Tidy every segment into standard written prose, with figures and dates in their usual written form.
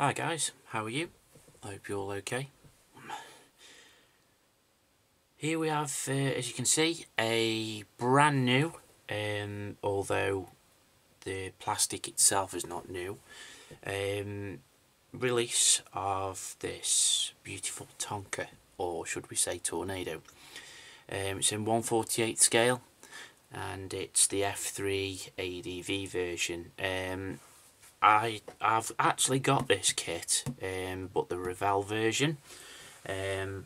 Hi guys, how are you? I hope you're all okay. Here we have, as you can see, a brand new, although the plastic itself is not new, release of this beautiful Tonka, or should we say tornado. It's in 1/48 scale, and it's the F.3 ADV version. I've actually got this kit, but the Revell version. The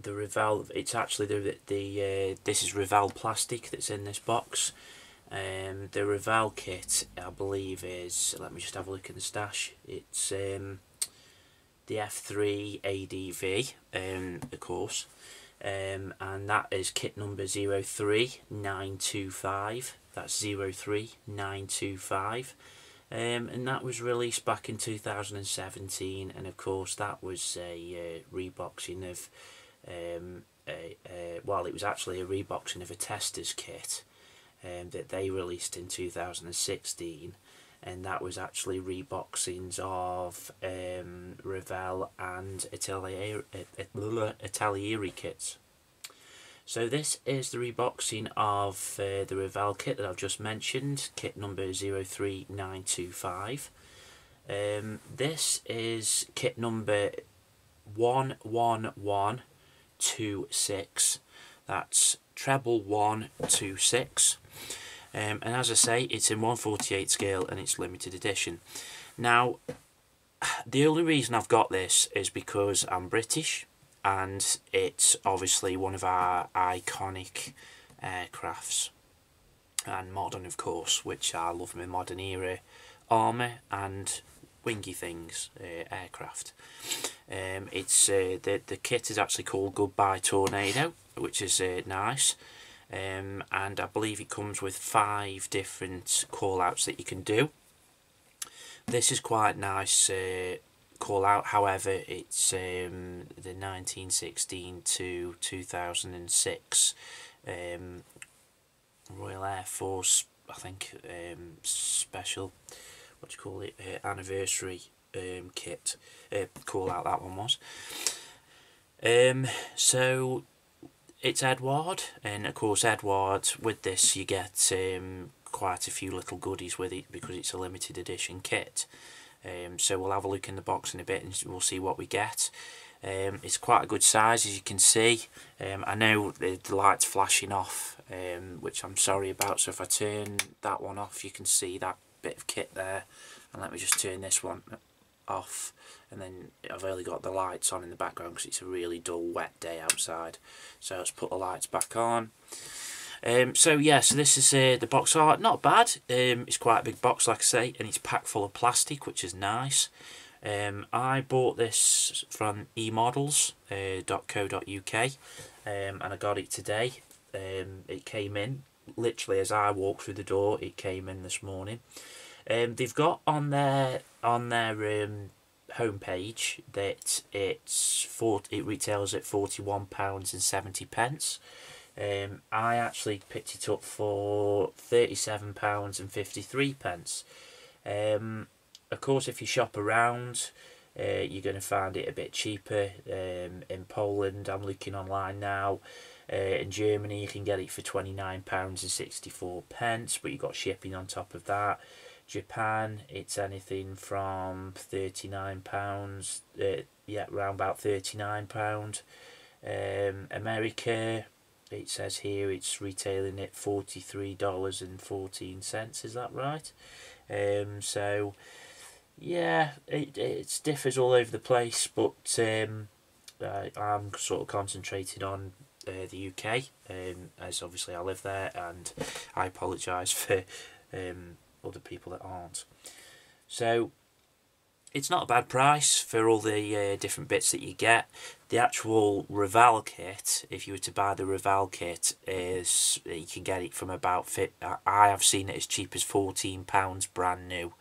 Revell, it's actually this is Revell plastic that's in this box. The Revell kit, I believe, is, let me just have a look in the stash. It's the F.3 ADV, of course, and that is kit number 03925. That's 03925. And that was released back in 2017, and of course that was a reboxing of well, it was actually a reboxing of a tester's kit that they released in 2016, and that was actually reboxings of Revell and Atelieri kits. So this is the reboxing of the Revell kit that I've just mentioned, kit number 03925. This is kit number 11126. That's treble 126. And as I say, it's in 1/48 scale and it's limited edition. Now, the only reason I've got this is because I'm British, and it's obviously one of our iconic aircrafts, and modern, of course, which I love my modern era armour and wingy things aircraft. It's the kit is actually called Goodbye Tornado, which is nice, and I believe it comes with 5 different call-outs that you can do. This is quite nice call out, however it's the 1916 to 2006 Royal Air Force, I think, special, what do you call it, anniversary kit call out, that one was. So it's Eduard, and of course Eduards, with this you get quite a few little goodies with it because it's a limited edition kit. So we'll have a look in the box in a bit and we'll see what we get. It's quite a good size, as you can see. I know the light's flashing off, which I'm sorry about, so if I turn that one off you can see that bit of kit there, and let me just turn this one off, and then I've only got the lights on in the background because it's a really dull wet day outside. So let's put the lights back on. So yeah, so this is the box art. Not bad. It's quite a big box, like I say, and it's packed full of plastic, which is nice. I bought this from emodels.co.uk, and I got it today. It came in literally as I walked through the door. It came in this morning. They've got on their homepage that it retails at £41.70. I actually picked it up for £37.53. Of course, if you shop around, you're going to find it a bit cheaper. In Poland, I'm looking online now. In Germany, you can get it for £29.64, but you've got shipping on top of that. Japan, it's anything from £39, yeah, around about £39. America, it says here it's retailing at $43.14, is that right? So yeah, it differs all over the place, but I'm sort of concentrated on the UK, as obviously I live there, and I apologise for other people that aren't. So it's not a bad price for all the different bits that you get. The actual Revell kit, if you were to buy the Revell kit, is you can get it from about I have seen it as cheap as £14 brand new.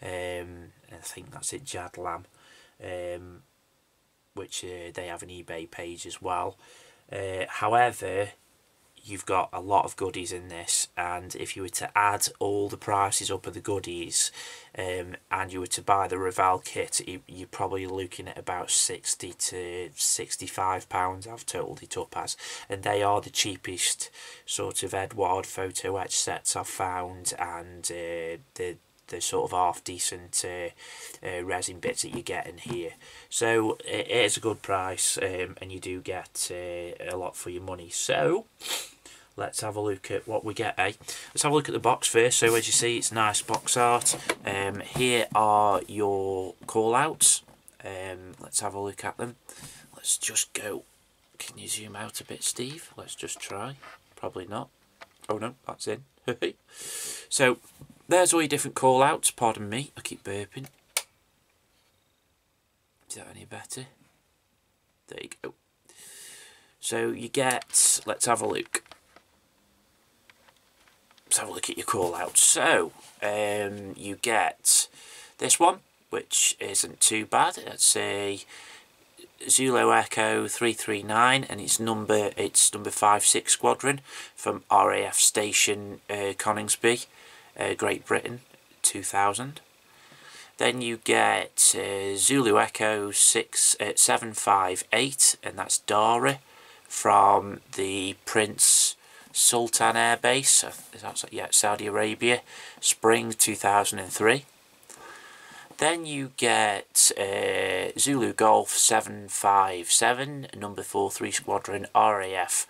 I think that's at Jadlam, which they have an eBay page as well. However, you've got a lot of goodies in this, and if you were to add all the prices up of the goodies, and you were to buy the Revell kit, you're probably looking at about £60 to £65 I've totaled it up as, and they are the cheapest sort of Eduard photo etch sets I've found, and the sort of half decent resin bits that you get in here. So it is a good price, and you do get a lot for your money. So let's have a look at what we get, eh? Let's have a look at the box first. So as you see, it's nice box art. Here are your call outs. Let's have a look at them. Let's just go. Can you zoom out a bit, Steve? Let's just try. Probably not. Oh no, that's in. So there's all your different call outs. Pardon me, I keep burping. Is that any better? There you go. So you get, let's have a look. Let's have a look at your call outs. So you get this one, which isn't too bad. It's a Zulu Echo 339, and it's number 5-6 Squadron from RAF Station Coningsby, Great Britain, 2000. Then you get Zulu Echo 758, and that's Dara from the Prince Sultan Air Base, yeah, Saudi Arabia, Spring 2003. Then you get Zulu Golf 757, number 43 Squadron, RAF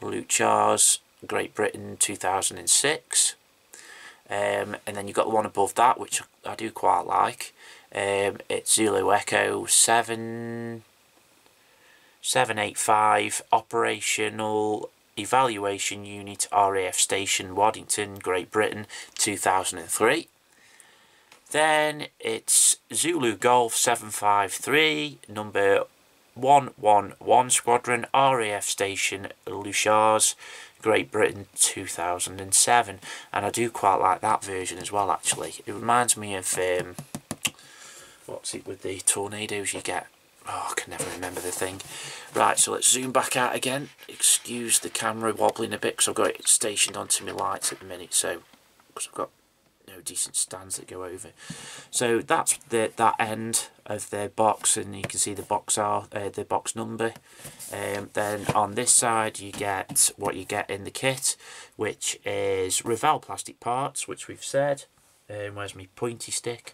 Luchars, Great Britain, 2006. And then you've got the one above that, which I do quite like. It's Zulu Echo 785, Operational Evaluation Unit, RAF Station, Waddington, Great Britain, 2003. Then it's Zulu Golf 753, number 111 Squadron, RAF Station, Luchars, Great Britain, 2007. And I do quite like that version as well, actually. It reminds me of, what's it with the tornadoes you get? Oh, I can never remember the thing. Right, so let's zoom back out again. Excuse the camera wobbling a bit, because I've got it stationed onto my lights at the minute, so, because I've got no decent stands that go over. So that's that end of the box, and you can see the box number. Then on this side you get what you get in the kit, which is Revell plastic parts, which we've said. Where's my pointy stick?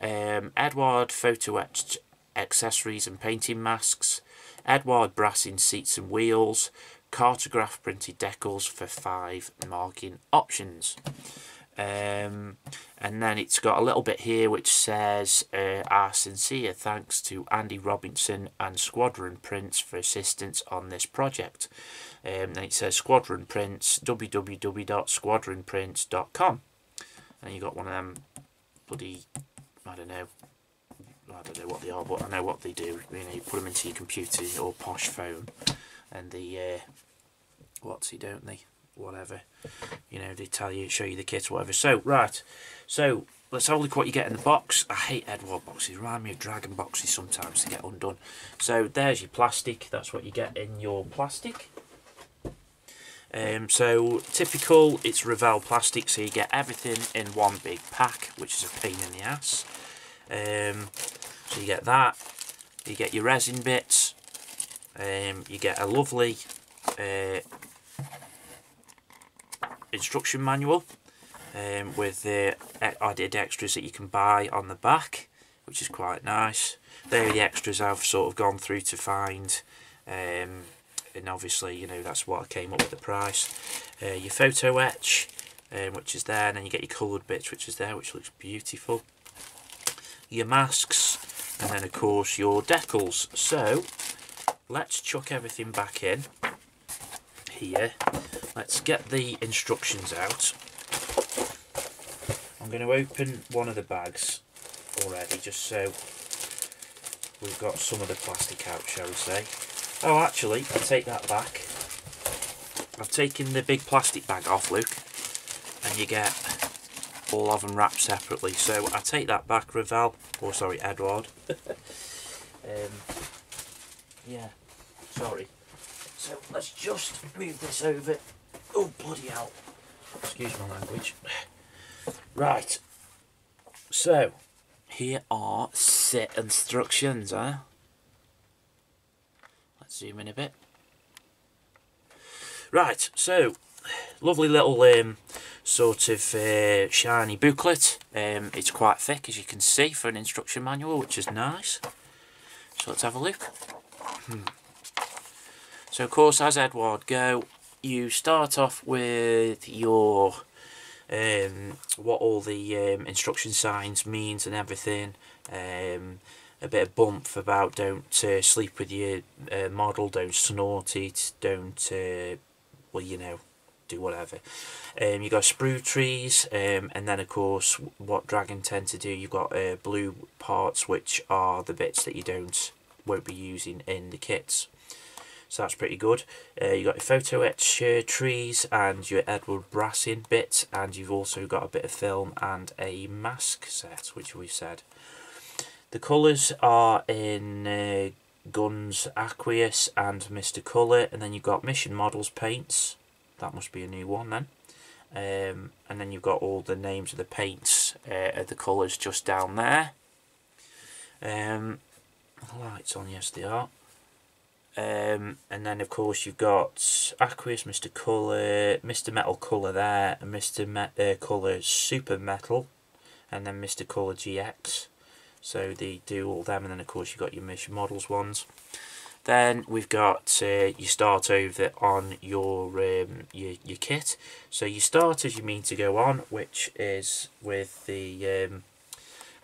Eduard photo etched accessories and painting masks, Eduard brassing seats and wheels, cartograph printed decals for 5 marking options. And then it's got a little bit here which says our sincere thanks to Andy Robinson and Squadron Prints for assistance on this project. Then it says Squadron Prints, www.squadronprints.com. And you got one of them bloody, I don't know what they are, but I know what they do. You know, you put them into your computer or posh phone, and the what's it, don't they? Whatever, you know, they tell you, show you the kit, whatever. So right, so let's have a look what you get in the box. I hate Eduard boxes, remind me of Dragon boxes sometimes to get undone. So there's your plastic, that's what you get in your plastic. So typical, it's Revell plastic, so you get everything in one big pack, which is a pain in the ass. So you get that, you get your resin bits, you get a lovely instruction manual with the added extras that you can buy on the back, which is quite nice. They're the extras I've sort of gone through to find, and obviously, you know, that's what I came up with the price. Your photo etch, which is there, and then you get your coloured bits, which is there, which looks beautiful. Your masks, and then of course your decals. So let's chuck everything back in here. Let's get the instructions out. I'm going to open one of the bags already, just so we've got some of the plastic out, shall we say. Oh, actually, I take that back. I've taken the big plastic bag off, Luke, and you get all of them wrapped separately. So I take that back, Revell, or sorry, Eduard. Yeah, sorry. So let's just move this over Oh, bloody hell. Excuse my language. Right. So, here are set instructions, huh? Let's zoom in a bit. Right, so, lovely little sort of shiny booklet. It's quite thick, as you can see, for an instruction manual, which is nice. So let's have a look. So of course, as Eduard go, you start off with your what all the instruction signs means and everything. A bit of bump about don't sleep with your model, don't snort it, don't well, you know, do whatever. You got sprue trees, and then of course what dragon tend to do, you've got blue parts, which are the bits that you won't be using in the kits. So that's pretty good. You got your photo etch trees and your Eduard Resin bit, and you've also got a bit of film and a mask set, which we said. The colours are in Guns Aqueous and Mr. Colour, and then you've got Mission Models paints. That must be a new one then. And then you've got all the names of the paints of the colours just down there. Lights on, yes they are. And then of course you've got Aqueous, Mr. Colour, Mr. Metal Colour there, and Mr. Colour Super Metal, and then Mr. Colour GX. So they do all them, and then of course you've got your Mission Models ones. Then we've got you start over on your kit. So your starters you mean to go on, which is with the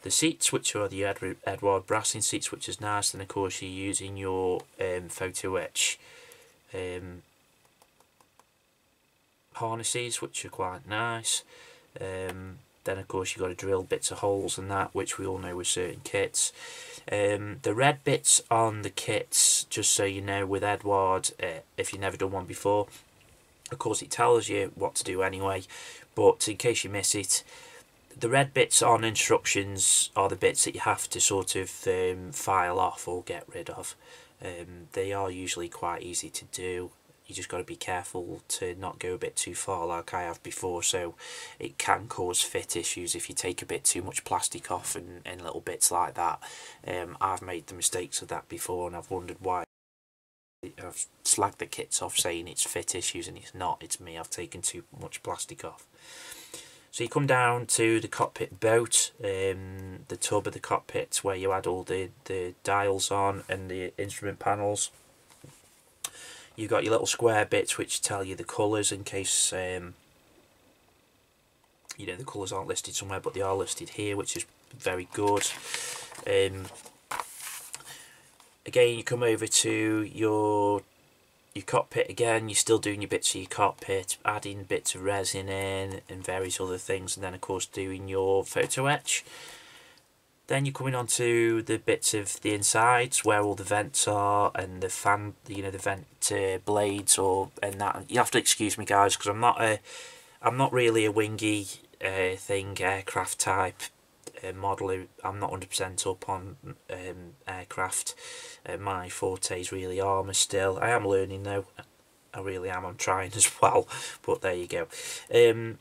seats, which are the Eduard Resin seats, which is nice. And of course you're using your photo etch harnesses, which are quite nice. Then of course you've got to drill bits of holes and that, which we all know with certain kits. The red bits on the kits, just so you know, with Eduard, if you've never done one before, of course it tells you what to do anyway, but in case you miss it, the red bits on instructions are the bits that you have to sort of file off or get rid of. They are usually quite easy to do. You just got to be careful to not go a bit too far like I have before, so it can cause fit issues if you take a bit too much plastic off and little bits like that. I've made the mistakes of that before, and I've wondered why. I've slagged the kits off saying it's fit issues, and it's not, it's me, I've taken too much plastic off. So you come down to the cockpit boat, the tub of the cockpit where you add all the dials on and the instrument panels. You've got your little square bits which tell you the colours in case you know the colours aren't listed somewhere, but they are listed here, which is very good. Again, you come over to your cockpit again. You're still doing your bits of your cockpit, adding bits of resin in and various other things, and then of course doing your photo etch. Then you're coming on to the bits of the insides where all the vents are and the fan, you know, the vent blades and that. You have to excuse me, guys, because I'm not really a wingy aircraft type model. I'm not 100% up on aircraft. My forte is really armour still. I am learning though. I really am. I'm trying as well, but there you go.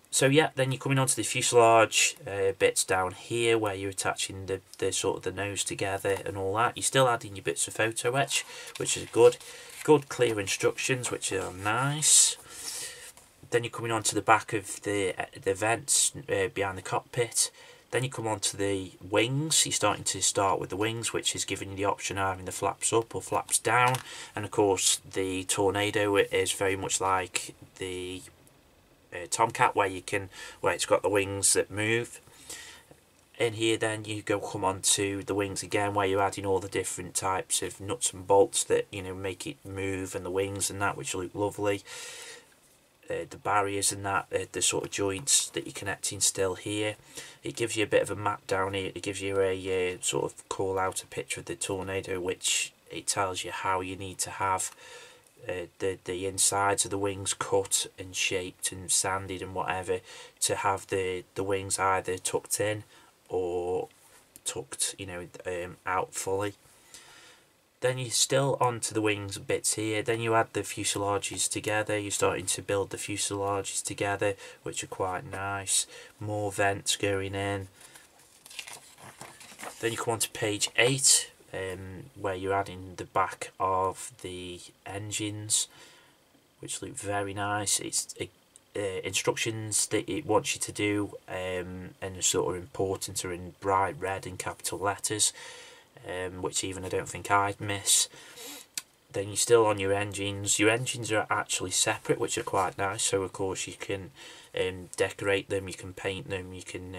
So yeah, then you're coming onto the fuselage bits down here where you're attaching the sort of the nose together and all that. You're still adding your bits of photo etch, which is good clear instructions, which are nice. Then you're coming onto the back of the vents behind the cockpit. Then you come on to the wings. You're start with the wings, which is giving you the option of having the flaps up or flaps down. And of course the Tornado is very much like the Tomcat, where it's got the wings that move. In here then you come on to the wings again, where you're adding all the different types of nuts and bolts that, you know, make it move, and the wings and that, which look lovely. The barriers and that, the sort of joints that you're connecting still here. It gives you a bit of a map down here. It gives you a sort of call out a picture of the Tornado, which it tells you how you need to have the insides of the wings cut and shaped and sanded and whatever, to have the wings either tucked in or tucked, you know, out fully. Then you're still onto the wings bits here. Then you add the fuselages together. You're starting to build the fuselages together, which are quite nice. More vents going in. Then you come on to page 8, where you're adding the back of the engines, which look very nice. It's instructions that it wants you to do, and are sort of important, are in bright red in capital letters, which even I don't think I'd miss. Then you're still on your engines. Your engines are actually separate, which are quite nice. So of course you can decorate them, you can paint them, you can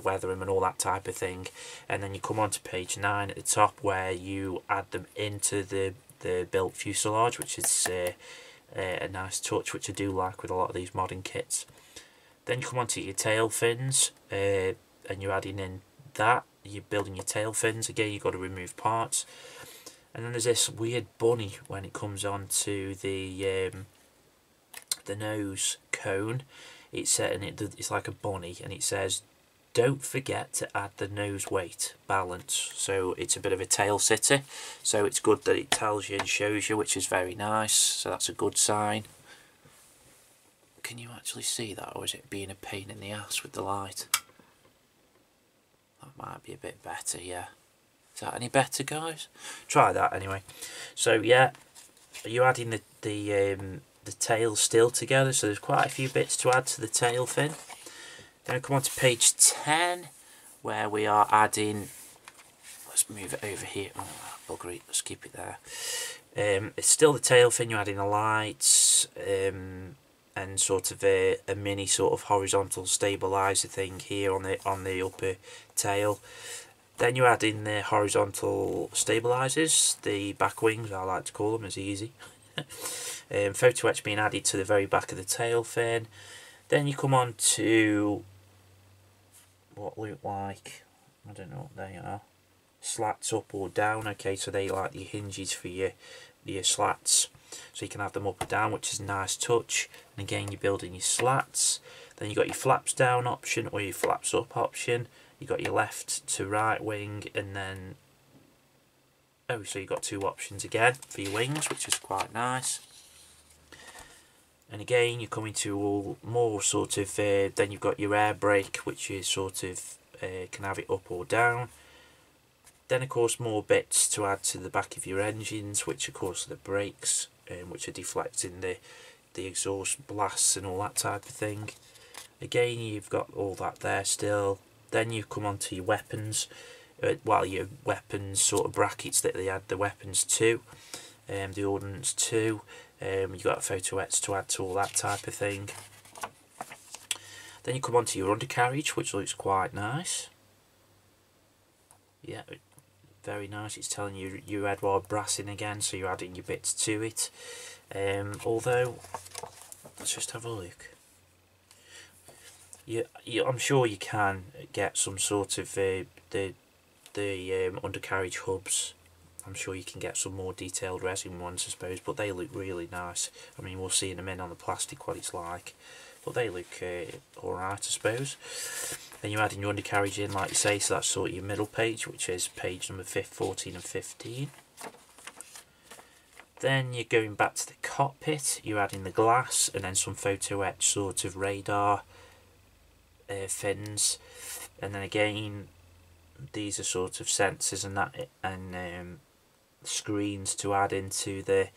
weather them and all that type of thing. And then you come on to page 9 at the top, where you add them into the built fuselage, which is a nice touch, which I do like with a lot of these modern kits. Then you come on to your tail fins, and you're adding in that. You're building your tail fins. Again, you've got to remove parts. And then there's this weird bunny when it comes on to the nose cone. It's like a bunny, and it says, "Don't forget to add the nose weight balance." So it's a bit of a tail sitter. So it's good that it tells you and shows you, which is very nice. So that's a good sign. Can you actually see that, or is it being a pain in the ass with the light? That might be a bit better, yeah. Is that any better, guys? Try that anyway. So yeah, you're adding the tail still together, so there's quite a few bits to add to the tail fin. Then we come on to page 10, where we are adding, let's move it over here, oh buggery, let's keep it there. It's still the tail fin. You're adding the lights, and sort of a mini sort of horizontal stabilizer thing here on the upper tail. Then you add in the horizontal stabilizers, the back wings, I like to call them, as easy. Photo etch being added to the very back of the tail fin. Then you come on to what look like, I don't know what they are, slats up or down. Okay, so they like the hinges for your slats, so you can have them up or down, which is a nice touch. And again, you're building your slats. Then you got your flaps down option or your flaps up option. You got your left to right wing, and then so you got two options again for your wings, which is quite nice. And again, you're coming to all more sort of then you've got your air brake, which is sort of can have it up or down. Then of course more bits to add to the back of your engines, which of course are the brakes, which are deflecting the exhaust blasts and all that type of thing. Again, you've got all that there still. Then you come on to your weapons, your weapons sort of brackets that they add the weapons to, the ordnance to. You've got photo etch to add to all that type of thing. Then you come on to your undercarriage, which looks quite nice. Yeah, very nice. It's telling you your Eduard brassing again, so you're adding your bits to it. Although, let's just have a look. I'm sure you can get some sort of the undercarriage hubs. I'm sure you can get some more detailed resin ones, I suppose, but they look really nice. I mean, we'll see in a minute on the plastic what it's like, but they look alright, I suppose. Then you're adding your undercarriage in, like you say, so that's sort of your middle page, which is page number 14 and 15. Then you're going back to the cockpit, you're adding the glass, and then some photo etch sort of radar fins, and then again these are sort of sensors and that, and screens to add into the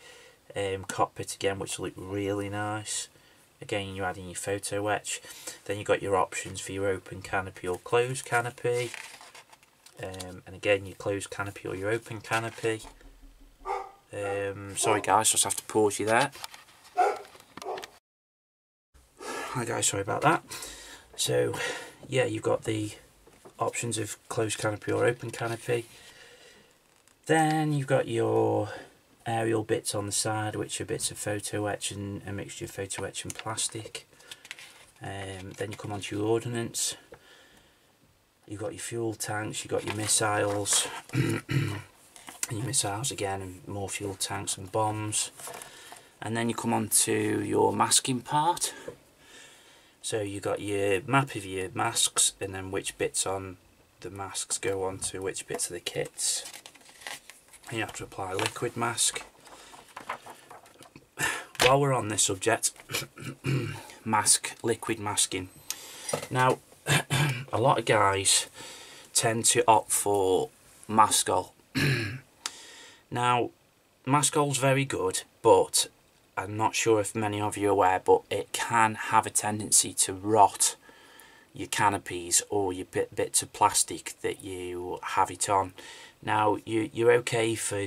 cockpit again, which look really nice. Again, you're adding your photo etch. Then you've got your options for your open canopy or closed canopy, and again your closed canopy or your open canopy. Sorry guys, just have to pause you there. Hi guys, sorry about that. So yeah, you've got the options of closed canopy or open canopy. Then you've got your aerial bits on the side, which are bits of photo etch and a mixture of photo etch and plastic. Then you come onto your ordnance. You've got your fuel tanks, you've got your missiles, and your missiles again, and more fuel tanks and bombs. And then you come on to your masking part. So you've got your map of your masks, and then which bits on the masks go on to which bits of the kits. and you have to apply liquid mask. While we're on this subject, liquid masking. Now, a lot of guys tend to opt for Maskol. Now, Maskol's very good, but I'm not sure if many of you are aware, but it can have a tendency to rot your canopies or your bits of plastic that you have it on. Now, you're okay for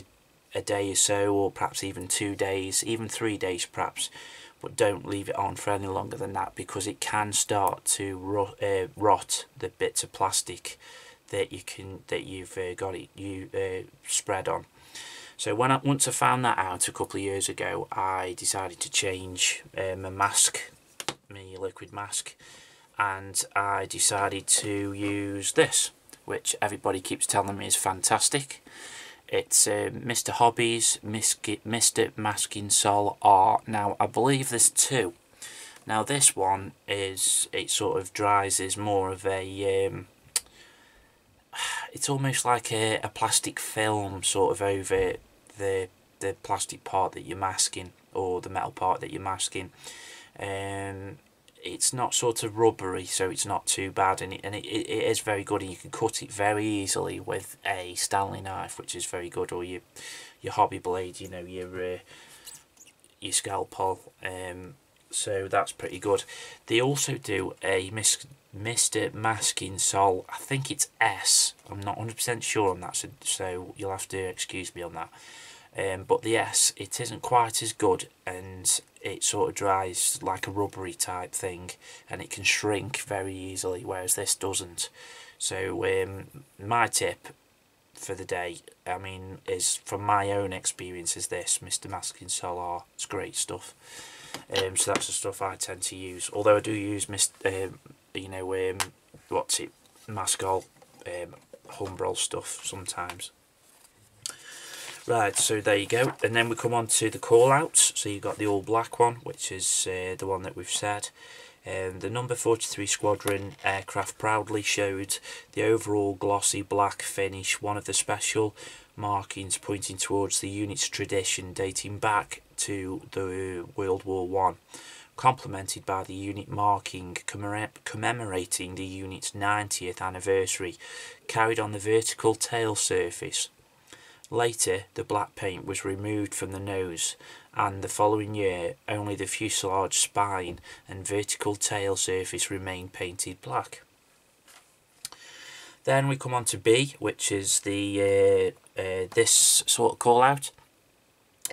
a day or so, or perhaps even 2 days, even 3 days perhaps, but don't leave it on for any longer than that, because it can start to rot the bits of plastic that you've spread on. So once I found that out a couple of years ago, I decided to change my liquid mask, and I decided to use this, which everybody keeps telling me is fantastic. It's Mr. Hobby's Mr. Masking Sol R. Now, I believe there's two. Now, this one is, it sort of dries as more of a, it's almost like a plastic film sort of over the plastic part that you're masking, or the metal part that you're masking. It's not sort of rubbery, so it's not too bad, and it is very good, and you can cut it very easily with a Stanley knife, which is very good, or your hobby blade, you know, your scalpel. So that's pretty good. They also do a Mr. Masking Sol, I think it's S. I'm not 100% sure on that, so you'll have to excuse me on that. But the S, it isn't quite as good, and it sort of dries like a rubbery type thing, and it can shrink very easily, whereas this doesn't. So my tip for the day, I mean, is from my own experience, is this Mr. Masking Sol R. It's great stuff. So that's the stuff I tend to use, although I do use Maskol, Humbrol stuff sometimes. Right, so there you go, and then we come on to the call-outs. So you've got the all-black one, which is the one that we've said. The number 43 Squadron aircraft proudly showed the overall glossy black finish, one of the special markings pointing towards the unit's tradition dating back to the World War I, complemented by the unit marking commemorating the unit's 90th anniversary, carried on the vertical tail surface. Later, the black paint was removed from the nose, and the following year only the fuselage spine and vertical tail surface remained painted black. Then we come on to B, which is the this sort of call out.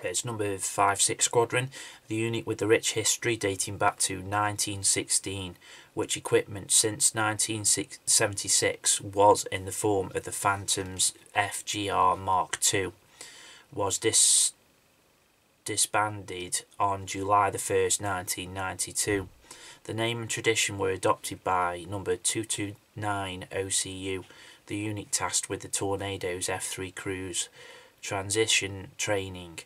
It's number 56 Squadron, the unit with the rich history dating back to 1916, which equipment since 1976 was in the form of the Phantom's FGR Mark II, was disbanded on July the 1st, 1992. The name and tradition were adopted by number 229 OCU, the unit tasked with the Tornado's F.3 cruise transition training.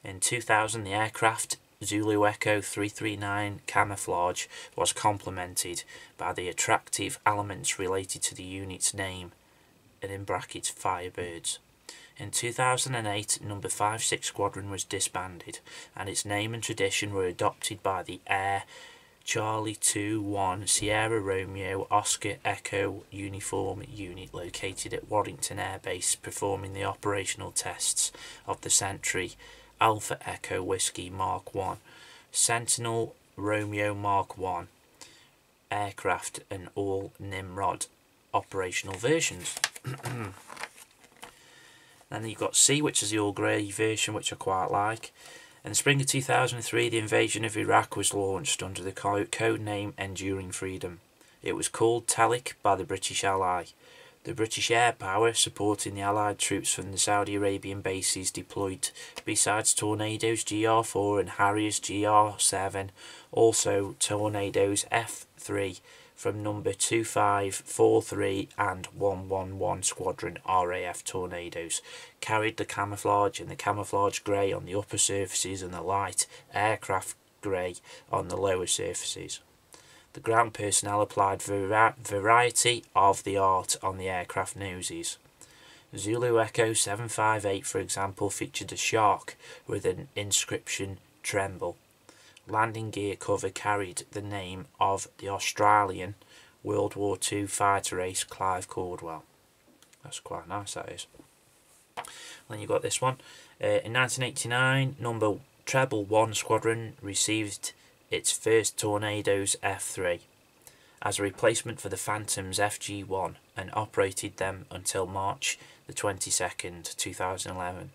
In 2000, the aircraft Zulu Echo 339 camouflage was complemented by the attractive elements related to the unit's name, and in brackets Firebirds. In 2008, number 56 Squadron was disbanded, and its name and tradition were adopted by the Air Charlie 2-1 Sierra Romeo Oscar Echo uniform unit located at Warrington Air Base, performing the operational tests of the Sentry Alpha Echo Whiskey Mark I, Sentinel Romeo Mark I aircraft, and all Nimrod operational versions. Then you've got C, which is the all grey version, which I quite like. In the spring of 2003, the invasion of Iraq was launched under the code name Enduring Freedom. It was called Talik by the British ally. The British air power supporting the Allied troops from the Saudi Arabian bases deployed, besides Tornadoes GR4 and Harriers GR7, also Tornadoes F.3 from number 2543 and 111 Squadron RAF Tornadoes, carried the camouflage and the camouflage grey on the upper surfaces and the light aircraft grey on the lower surfaces. The ground personnel applied variety of the art on the aircraft noses. Zulu Echo 758, for example, featured a shark with an inscription "Tremble." Landing gear cover carried the name of the Australian World War II fighter ace Clive Caldwell. That's quite nice, that is. Then you've got this one. In 1989, number Treble 1 Squadron received its first Tornadoes F.3 as a replacement for the Phantoms FG-1 and operated them until March the 22nd, 2011.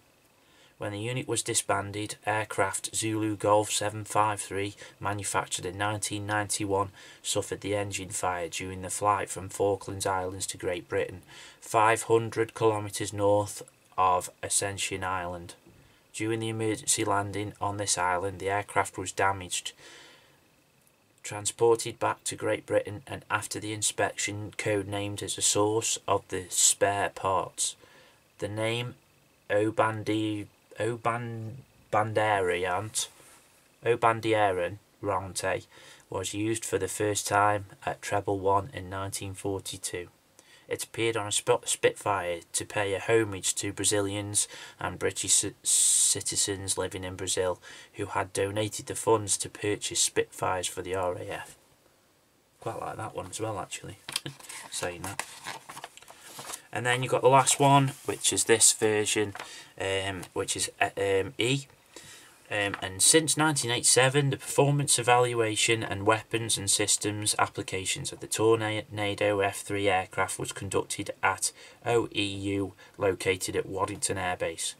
When the unit was disbanded, aircraft Zulu Golf 753, manufactured in 1991, suffered the engine fire during the flight from Falklands Islands to Great Britain, 500 kilometres north of Ascension Island. During the emergency landing on this island, the aircraft was damaged, transported back to Great Britain, and after the inspection, codenamed as a source of the spare parts. The name Obandieran Rante was used for the first time at Treble 1 in 1942. It appeared on a Spitfire to pay a homage to Brazilians and British citizens living in Brazil who had donated the funds to purchase Spitfires for the RAF. Quite like that one as well, actually, saying that. And then you've got the last one, which is this version, which is E. And since 1987, the performance evaluation and weapons and systems applications of the Tornado F.3 aircraft was conducted at OEU, located at Waddington Air Base.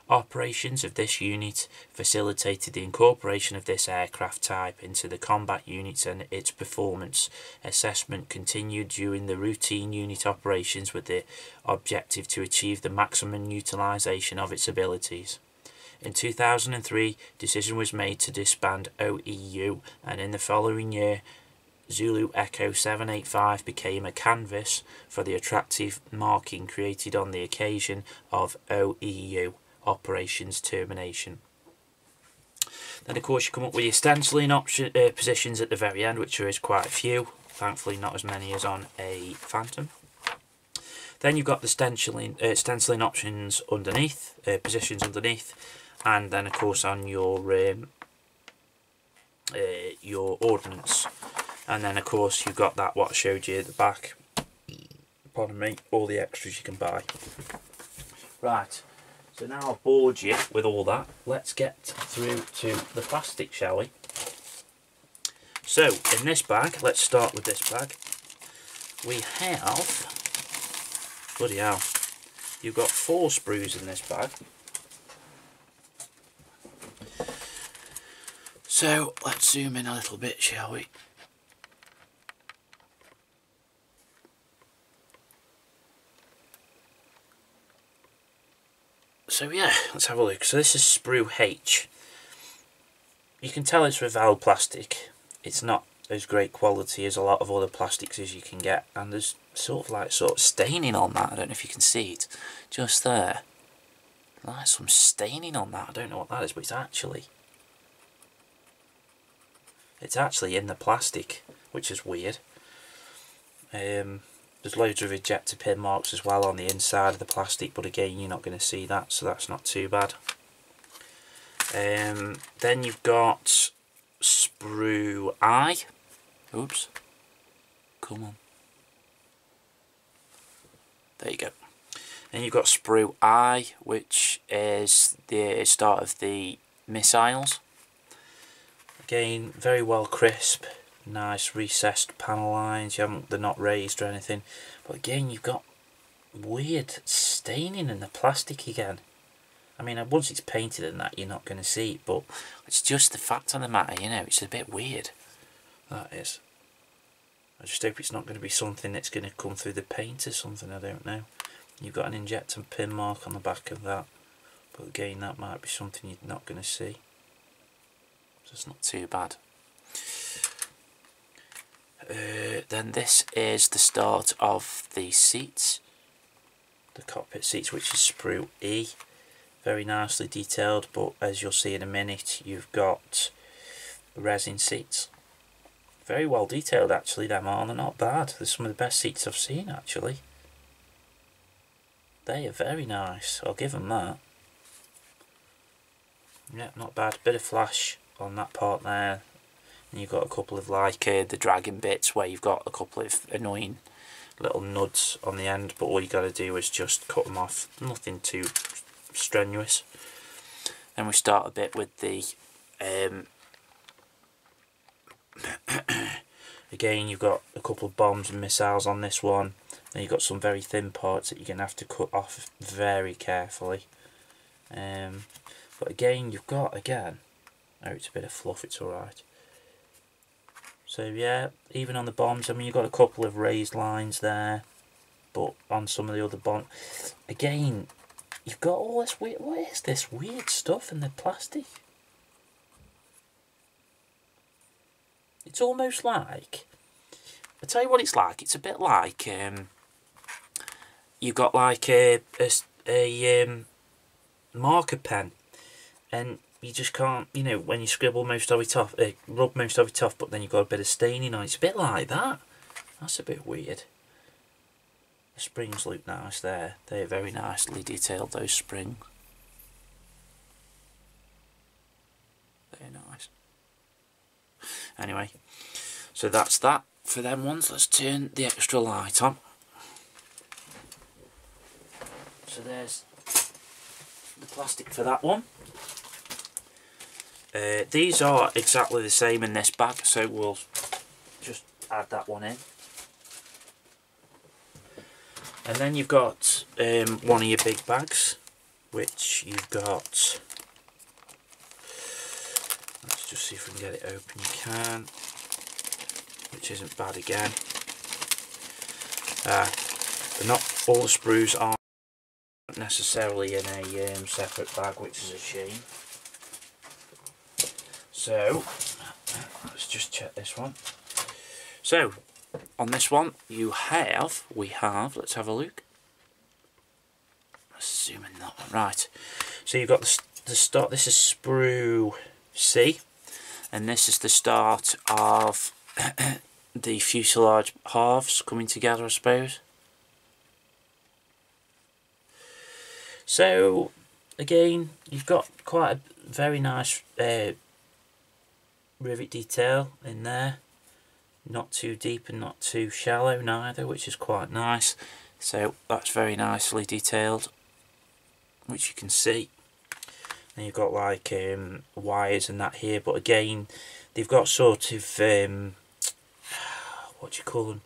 Operations of this unit facilitated the incorporation of this aircraft type into the combat units, and its performance assessment continued during the routine unit operations with the objective to achieve the maximum utilisation of its abilities. In 2003, decision was made to disband OEU, and in the following year, Zulu Echo 785 became a canvas for the attractive marking created on the occasion of OEU operations termination. Then of course you come up with your stenciling positions at the very end, which there is quite a few, thankfully not as many as on a Phantom. Then you've got the stenciling options underneath, positions underneath, and then of course on your ordnance, and then of course you've got that what I showed you at the back, pardon me, all the extras you can buy. Right, so now I've bored you with all that, let's get through to the plastic, shall we? So in this bag, let's start with this bag, we have, bloody hell, you've got 4 sprues in this bag. So let's zoom in a little bit, shall we? So yeah, let's have a look. So this is Sprue H. You can tell it's Revell plastic. It's not as great quality as a lot of other plastics as you can get, and there's sort of staining on that. I don't know if you can see it, just there. Like some staining on that. I don't know what that is, but it's actually in the plastic, which is weird. There's loads of ejector pin marks as well on the inside of the plastic, but again you're not going to see that, so that's not too bad. Then you've got Sprue I. Oops. Come on. There you go. Then you've got Sprue I, which is the start of the missiles. Again, very well crisp, nice recessed panel lines. They're not raised or anything, but again you've got weird staining in the plastic again. I mean, once it's painted and that, you're not going to see it, but it's just the fact of the matter, you know, it's a bit weird. That is. I just hope it's not going to be something that's going to come through the paint or something, I don't know. You've got an injector pin mark on the back of that, but again that might be something you're not going to see. So it's not too bad. Then this is the start of the seats, the cockpit seats, which is Sprue E. Very nicely detailed, but as you'll see in a minute, you've got resin seats. Very well detailed actually, them are. They're not bad. They're some of the best seats I've seen actually. They are very nice, I'll give them that. Yeah, not bad. Bit of flash on that part there. And you've got a couple of like the dragging bits where you've got a couple of annoying little nuds on the end, but all you got to do is just cut them off. Nothing too strenuous. And we start a bit with the again, you've got a couple of bombs and missiles on this one. Then you've got some very thin parts that you're going to have to cut off very carefully. But again, you've got, oh, it's a bit of fluff, it's alright. So yeah, even on the bombs, I mean, you've got a couple of raised lines there, but on some of the other bombs, again, you've got all this weird, what is this weird stuff in the plastic? It's almost like, I'll tell you what it's like, it's a bit like, you've got like a marker pen, and you just can't, you know, when you scribble most of it off, rub most of it off, but then you've got a bit of staining on it. It's a bit like that. That's a bit weird. The springs look nice there. They're very nicely detailed, those springs. They're nice. Anyway, so that's that for them ones. Let's turn the extra light on. So there's the plastic for that one. These are exactly the same in this bag, so we'll just add that one in. And then you've got one of your big bags, which you've got, let's just see if we can get it open. You can, which isn't bad again. But not all the sprues are necessarily in a separate bag, which is a shame. So let's just check this one. So on this one we have, let's have a look. Let's zoom in that one. Right, so you've got the start, this is Sprue C, and this is the start of the fuselage halves coming together, I suppose. So again, you've got quite a very nice rivet detail in there, not too deep and not too shallow neither, which is quite nice. So that's very nicely detailed, which you can see. And you've got like wires and that here, but again they've got sort of what do you call them,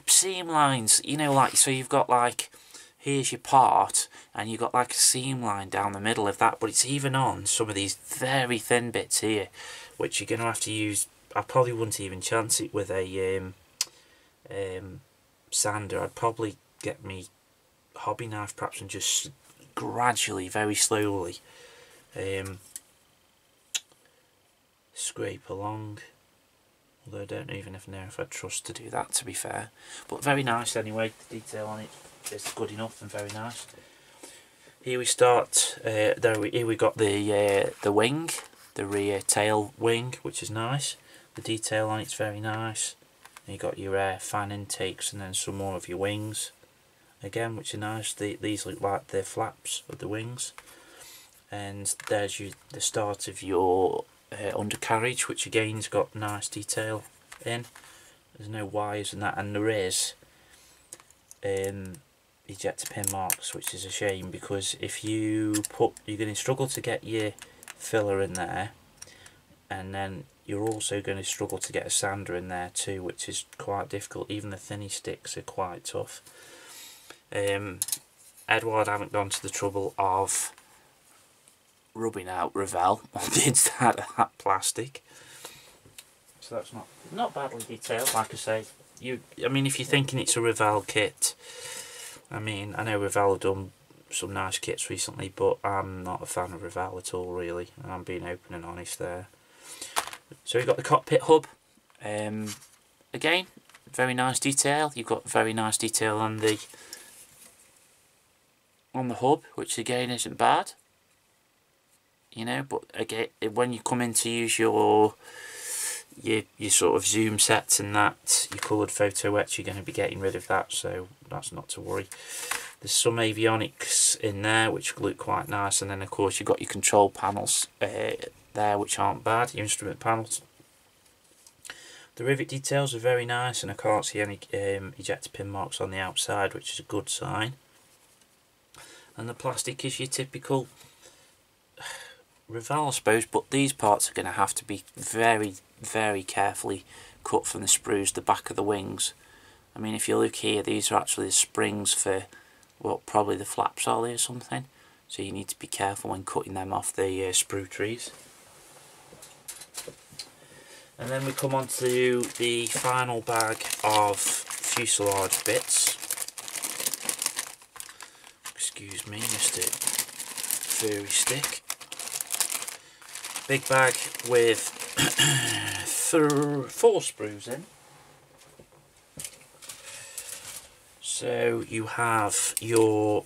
seam lines, you know, like, so you've got like, here's your part and you've got like a seam line down the middle of that, but it's even on some of these very thin bits here, which you're going to have to use. I probably wouldn't even chance it with a sander. I'd probably get me hobby knife perhaps and just gradually, very slowly scrape along. Although I don't even know if I'd trust to do that, to be fair. But very nice anyway, the detail on it is good enough and very nice. Here we start, here we got the wing, the rear tail wing, which is nice. The detail on it's very nice. And you got your fan intakes and then some more of your wings, again, which are nice. These look like the flaps of the wings. And there's the start of your undercarriage, which again has got nice detail in. There's no wires and that, and there is ejector pin marks, which is a shame, because if you put, you're going to struggle to get your filler in there, and then you're also going to struggle to get a sander in there too, which is quite difficult. Even the thinny sticks are quite tough. Eduard haven't gone to the trouble of rubbing out Revell on the inside of that plastic, so that's not badly detailed. Like I say, I mean, if you're thinking it's a Revell kit, I mean, I know Revell have done some nice kits recently, but I'm not a fan of Revell at all, really, and I'm being open and honest there. So we've got the cockpit hub. Again, very nice detail. You've got very nice detail on the hub, which again isn't bad. You know, but again, when you come in to use your sort of zoom sets and that, your coloured photo etch, you're going to be getting rid of that, so that's not to worry. There's some avionics in there which look quite nice, and then of course you've got your control panels there which aren't bad, your instrument panels. The rivet details are very nice, and I can't see any ejector pin marks on the outside, which is a good sign. And the plastic is your typical Revell, I suppose, but these parts are going to have to be very, very carefully cut from the sprues, the back of the wings. I mean, if you look here, these are actually the springs for what probably the flaps are there or something. So you need to be careful when cutting them off the sprue trees. And then we come on to the final bag of fuselage bits. Excuse me, Mr. Furry Stick. Big bag with 4 sprues in. So you have your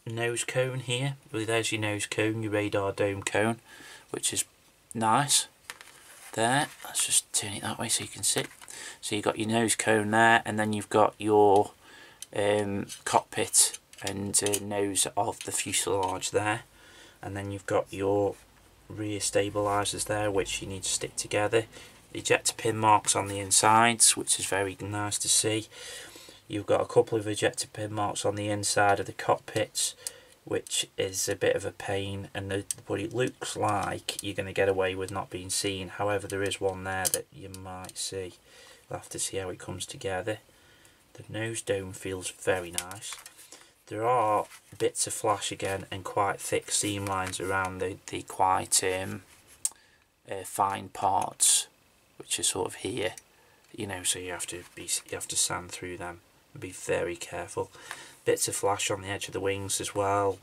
nose cone here. Well, there's your nose cone, your radar dome cone, which is nice. There, let's just turn it that way so you can see. So you've got your nose cone there, and then you've got your cockpit and nose of the fuselage there, and then you've got your rear stabilizers there, which you need to stick together. Ejector pin marks on the insides, which is very nice to see. You've got a couple of ejector pin marks on the inside of the cockpits, which is a bit of a pain, and but it looks like you're going to get away with not being seen. However, there is one there that you might see. We'll have to see how it comes together. The nose dome feels very nice. There are bits of flash again and quite thick seam lines around the quite fine parts, which are sort of here, you know, so you have to sand through them and be very careful. Bits of flash on the edge of the wings as well,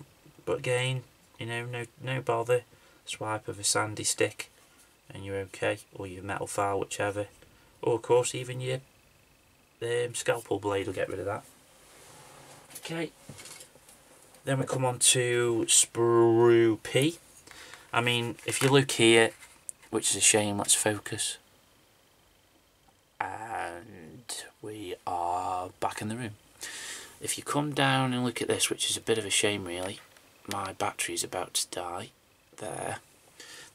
but again, you know, no bother. Swipe of a sandy stick and you're okay, or your metal file, whichever, or of course even your scalpel blade will get rid of that. Okay, then we come on to Sprue P. I mean, if you look here, which is a shame, let's focus. And we are back in the room. If you come down and look at this, which is a bit of a shame really, my battery is about to die there.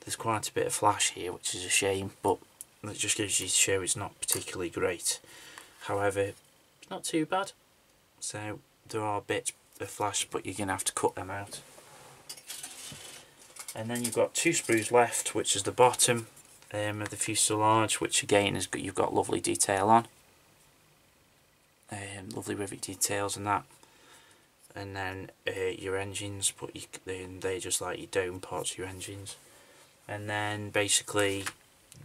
There's quite a bit of flash here, which is a shame, but it just gives you to show it's not particularly great. However, it's not too bad. So there are bits of flash, but you're going to have to cut them out. And then you've got 2 sprues left, which is the bottom of the fuselage, which again is you've got lovely detail on, lovely rivet details and that. And then your engines, but they're just like your dome parts of your engines. And then basically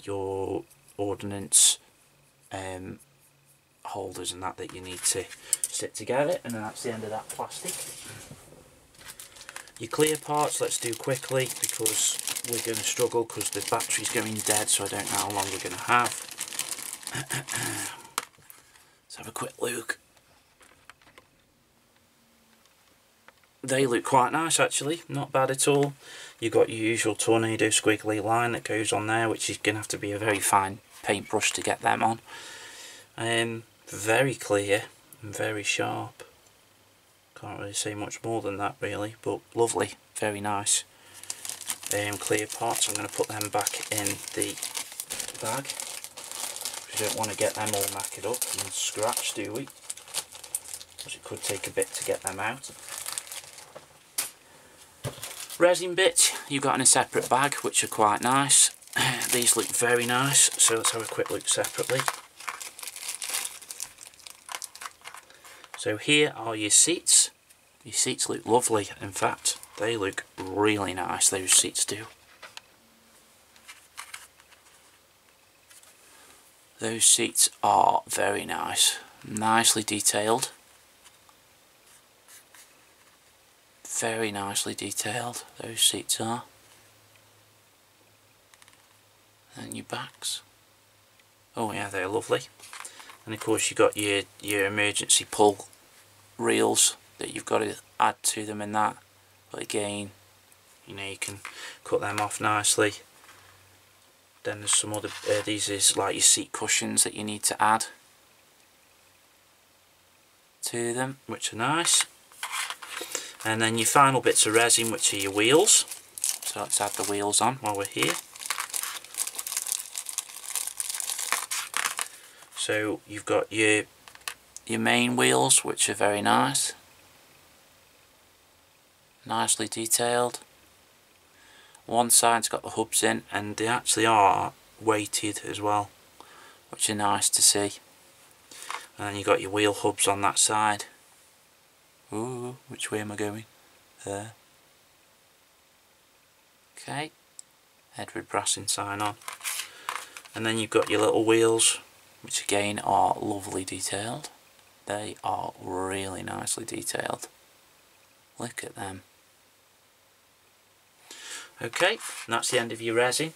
your ordnance holders and that you need to stick together, and then that's the end of that plastic. Your clear parts, let's do quickly because we're going to struggle because the battery's going dead, so I don't know how long we're going to have. Let's have a quick look. They look quite nice actually, not bad at all. You've got your usual tornado squiggly line that goes on there, which is going to have to be a very fine paintbrush to get them on. Very clear and very sharp. Can't really say much more than that really, but lovely, very nice. Clear parts, I'm going to put them back in the bag. We don't want to get them all knackered up and scratched, do we? Because it could take a bit to get them out. Resin bits you've got in a separate bag, which are quite nice. These look very nice, so let's have a quick look separately. So here are your seats. Your seats look lovely, in fact they look really nice, those seats do. Those seats are very nice, nicely detailed. Very nicely detailed, those seats are. And your backs. Oh yeah, they're lovely. And of course you've got your emergency pull reels that you've got to add to them in that. But again, you know, you can cut them off nicely. Then there's some other, these is like your seat cushions that you need to add. to them, which are nice. And then your final bits of resin, which are your wheels. So let's add the wheels on while we're here. So you've got your main wheels, which are very nice. Nicely detailed. One side's got the hubs in, and they actually are weighted as well, which are nice to see. And then you've got your wheel hubs on that side. Ooh, which way am I going? There. Okay. Eduard brassing sign on. And then you've got your little wheels, which again are lovely detailed. They are really nicely detailed. Look at them. Okay, and that's the end of your resin.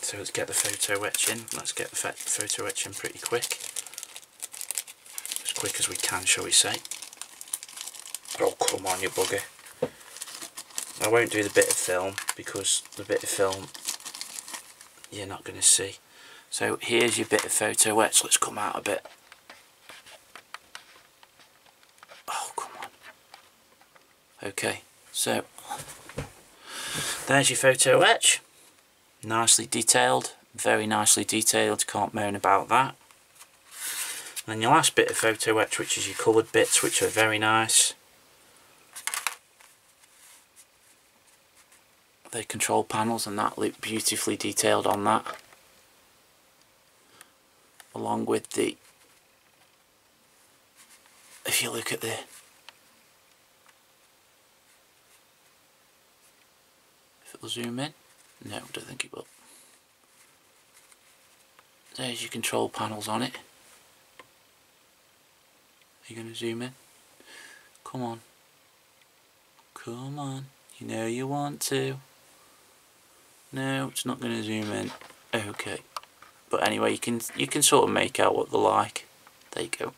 So let's get the photo etch in. Let's get the photo etch in pretty quick. As quick as we can, shall we say. Oh, come on, you bugger. I won't do the bit of film, because the bit of film you're not going to see. So here's your bit of photo etch. Let's come out a bit. Oh, come on. Okay, so there's your photo etch. Nicely detailed, very nicely detailed, can't moan about that. And your last bit of photo etch, which is your coloured bits, which are very nice. The control panels and that look beautifully detailed on that. Along with the, if you look at the, if it'll zoom in, no, I don't think it will. There's your control panels on it. Are you going to zoom in? Come on. Come on. You know you want to. No, it's not going to zoom in. Okay. But anyway, you can sort of make out what they're like. There you go.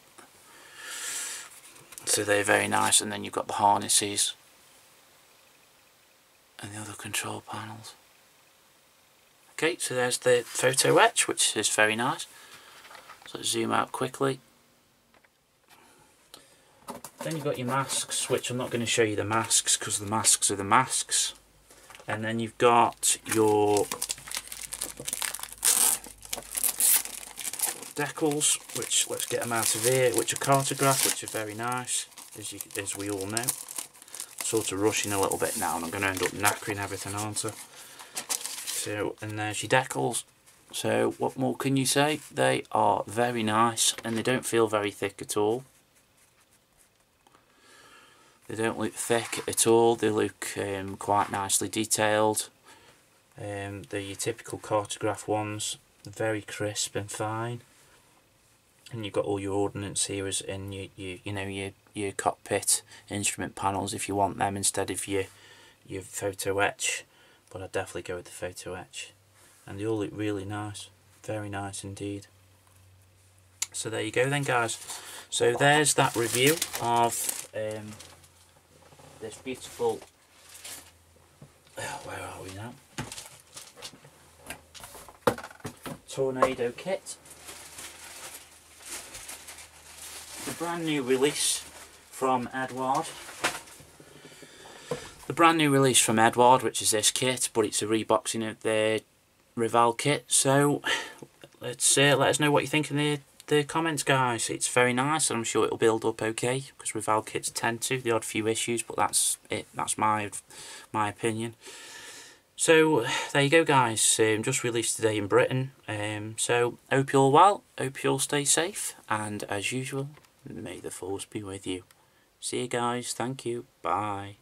So they're very nice, and then you've got the harnesses and the other control panels. Okay, so there's the photo etch, which is very nice. So let's zoom out quickly. Then you've got your masks, which I'm not going to show you the masks because the masks are the masks. And then you've got your decals, which, let's get them out of here, which are cartograph, which are very nice, as we all know. Sort of rushing a little bit now, and I'm going to end up knackering everything, aren't I? So, and there's your decals. So what more can you say? They are very nice, and they don't feel very thick at all. They don't look thick at all. They look quite nicely detailed. They're your typical cartograph ones, very crisp and fine. And you've got all your ordnance here as in your cockpit instrument panels if you want them instead of your photo etch. But I'd definitely go with the photo etch. And they all look really nice, very nice indeed. So there you go then, guys. So there's that review of this beautiful, where are we now? Tornado kit. The brand new release from Eduard. The brand new release from Eduard, which is this kit, but it's a reboxing of the Revell kit. So let's let us know what you think in the comments, guys. It's very nice, and I'm sure it'll build up okay because Revell kits tend to, the odd few issues, but that's it. That's my opinion. So there you go, guys. Just released today in Britain. So hope you're all well. Hope you all stay safe, and as usual, may the force be with you. See you guys. Thank you. Bye.